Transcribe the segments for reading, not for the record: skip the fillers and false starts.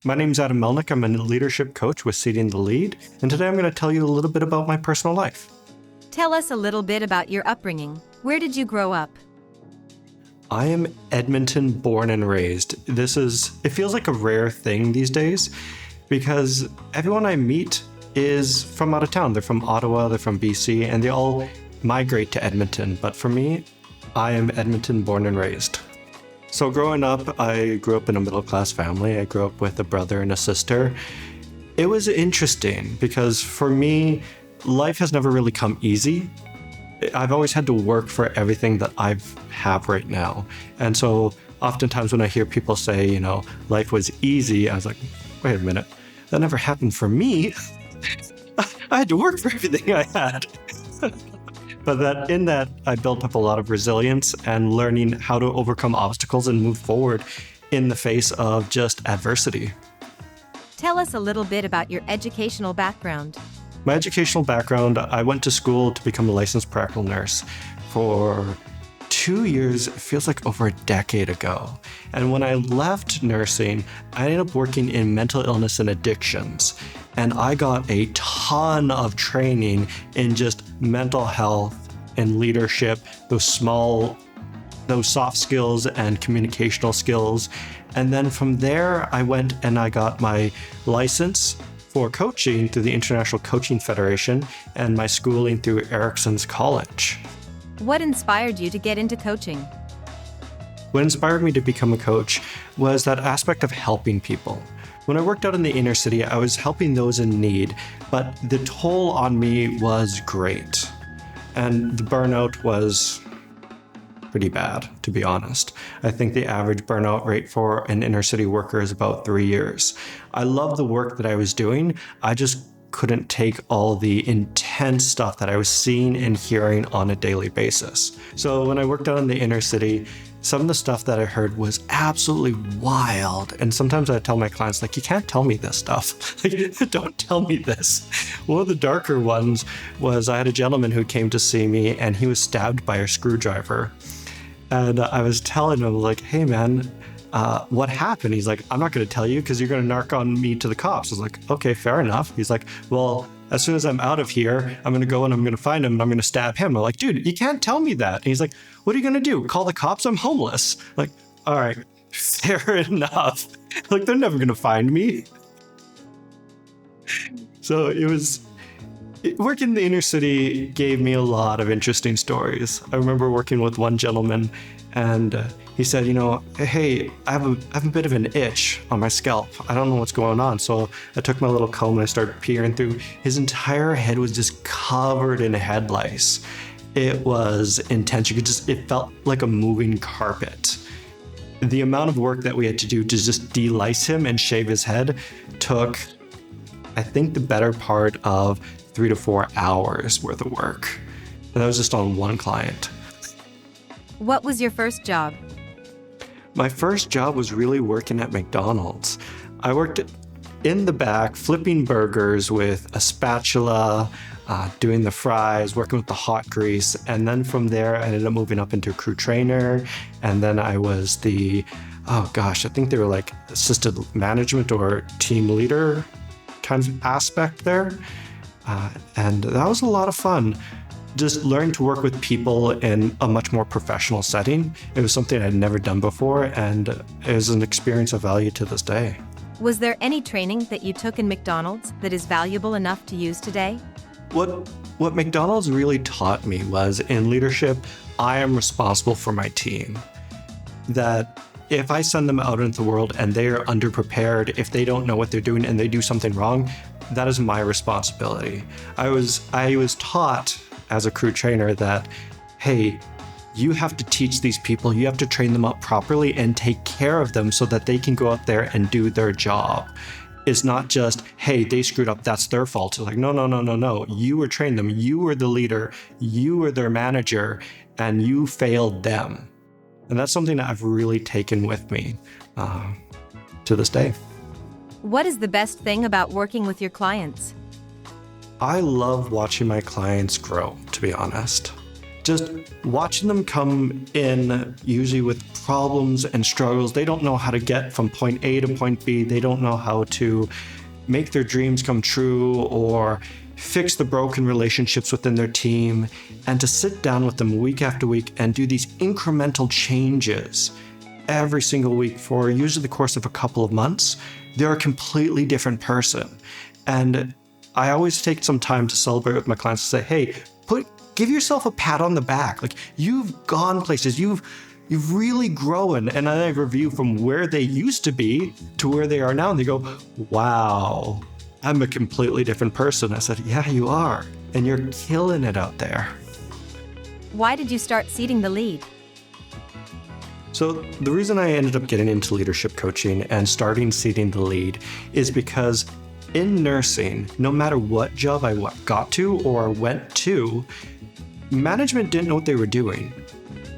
My name's Adam Melnyk. I'm a leadership coach with Seeding the Lead, and today I'm going to tell you a little bit about my personal life. Tell us a little bit about your upbringing. Where did you grow up? I am Edmonton born and raised. It feels like a rare thing these days because everyone I meet is from out of town. They're from Ottawa, they're from BC, and they all migrate to Edmonton. But for me, I am Edmonton born and raised. So growing up, I grew up in a middle-class family. I grew up with a brother and a sister. It was interesting because for me, life has never really come easy. I've always had to work for everything that I have right now. And so oftentimes when I hear people say, life was easy, I was like, wait a minute, that never happened for me. I had to work for everything I had. But in that, I built up a lot of resilience and learning how to overcome obstacles and move forward in the face of just adversity. Tell us a little bit about your educational background. My educational background, I went to school to become a licensed practical nurse for 2 years. It feels like over a decade ago. And when I left nursing, I ended up working in mental illness and addictions. And I got a ton of training in just mental health and leadership, those soft skills and communicational skills. And then from there, I went and I got my license for coaching through the International Coaching Federation and my schooling through Erickson's College. What inspired you to get into coaching? What inspired me to become a coach was that aspect of helping people. When I worked out in the inner city, I was helping those in need, but the toll on me was great. And the burnout was pretty bad, to be honest. I think the average burnout rate for an inner city worker is about 3 years. I love the work that I was doing. I just couldn't take all the intense stuff that I was seeing and hearing on a daily basis. So when I worked out in the inner city, some of the stuff that I heard was absolutely wild. And sometimes I tell my clients, you can't tell me this stuff. Don't tell me this. One of the darker ones was I had a gentleman who came to see me and he was stabbed by a screwdriver. And I was telling him, hey man, what happened? He's like, I'm not going to tell you because you're going to narc on me to the cops. I was like, okay, fair enough. He's like, well, as soon as I'm out of here, I'm going to go and I'm going to find him and I'm going to stab him. I'm like, dude, you can't tell me that. And he's like, what are you going to do? Call the cops? I'm homeless. All right, fair enough. They're never going to find me. So working in the inner city gave me a lot of interesting stories. I remember working with one gentleman and he said, hey, I have a bit of an itch on my scalp. I don't know what's going on. So I took my little comb and I started peering through. His entire head was just covered in head lice. It was intense. It felt like a moving carpet. The amount of work that we had to do to just de-lice him and shave his head took, I think, the better part of 3 to 4 hours worth of work. And that was just on one client. What was your first job? My first job was really working at McDonald's. I worked in the back, flipping burgers with a spatula, doing the fries, working with the hot grease. And then from there, I ended up moving up into crew trainer. And then I was I think they were assistant management or team leader kind of aspect there. And that was a lot of fun. Just learning to work with people in a much more professional setting. It was something I'd never done before, and it was an experience of value to this day. Was there any training that you took in McDonald's that is valuable enough to use today? What McDonald's really taught me was in leadership, I am responsible for my team. That if I send them out into the world and they are underprepared, if they don't know what they're doing and they do something wrong, that is my responsibility. I was taught as a crew trainer that, hey, you have to teach these people, you have to train them up properly and take care of them so that they can go out there and do their job. It's not just, hey, they screwed up, that's their fault. It's no. You were trained them, you were the leader, you were their manager, and you failed them. And that's something that I've really taken with me to this day. What is the best thing about working with your clients? I love watching my clients grow, to be honest. just watching them come in, usually with problems and struggles. They don't know how to get from point A to point B. They don't know how to make their dreams come true or fix the broken relationships within their team, and to sit down with them week after week and do these incremental changes every single week for usually the course of a couple of months. They're a completely different person. And I always take some time to celebrate with my clients and say, hey, give yourself a pat on the back. Like, you've gone places, you've really grown. And I review from where they used to be to where they are now. And they go, wow, I'm a completely different person. I said, yeah, you are. And you're killing it out there. Why did you start seeding the lead? So the reason I ended up getting into leadership coaching and starting seeding the lead is because in nursing, no matter what job I got to or went to, management didn't know what they were doing.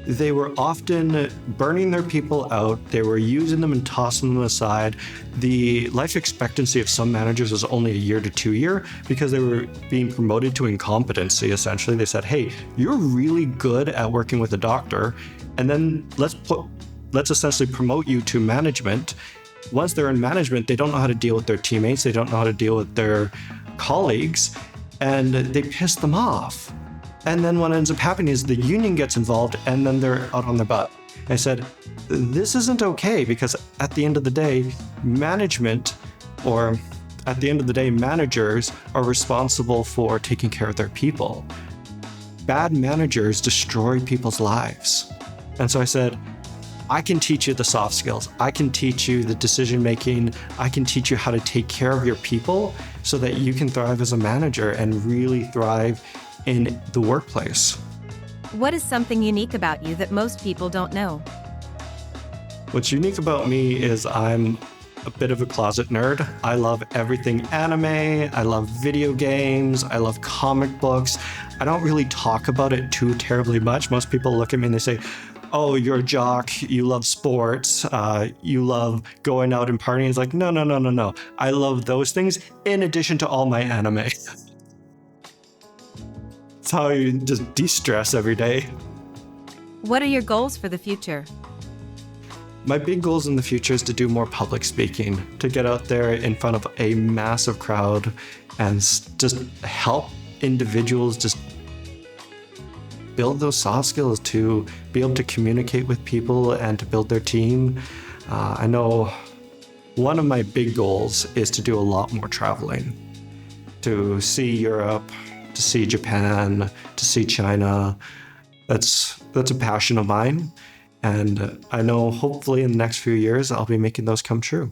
They were often burning their people out. They were using them and tossing them aside. The life expectancy of some managers was only a year to 2 years because they were being promoted to incompetency, essentially. They said, hey, you're really good at working with a doctor, and then let's essentially promote you to management. Once they're in management, they don't know how to deal with their teammates. They don't know how to deal with their colleagues, and they piss them off. And then what ends up happening is the union gets involved, and then they're out on their butt. I said, this isn't okay, because at the end of the day, managers are responsible for taking care of their people. Bad managers destroy people's lives. And so I said, I can teach you the soft skills. I can teach you the decision making. I can teach you how to take care of your people so that you can thrive as a manager and really thrive in the workplace. What is something unique about you that most people don't know? What's unique about me is I'm a bit of a closet nerd. I love everything anime. I love video games. I love comic books. I don't really talk about it too terribly much. Most people look at me and they say, oh, you're a jock, you love sports, you love going out and partying. It's like, no. I love those things in addition to all my anime. It's how you just de-stress every day. What are your goals for the future? My big goals in the future is to do more public speaking, to get out there in front of a massive crowd and just help individuals just build those soft skills to be able to communicate with people and to build their team. I know one of my big goals is to do a lot more traveling, to see Europe, to see Japan, to see China. That's a passion of mine. And I know hopefully in the next few years, I'll be making those come true.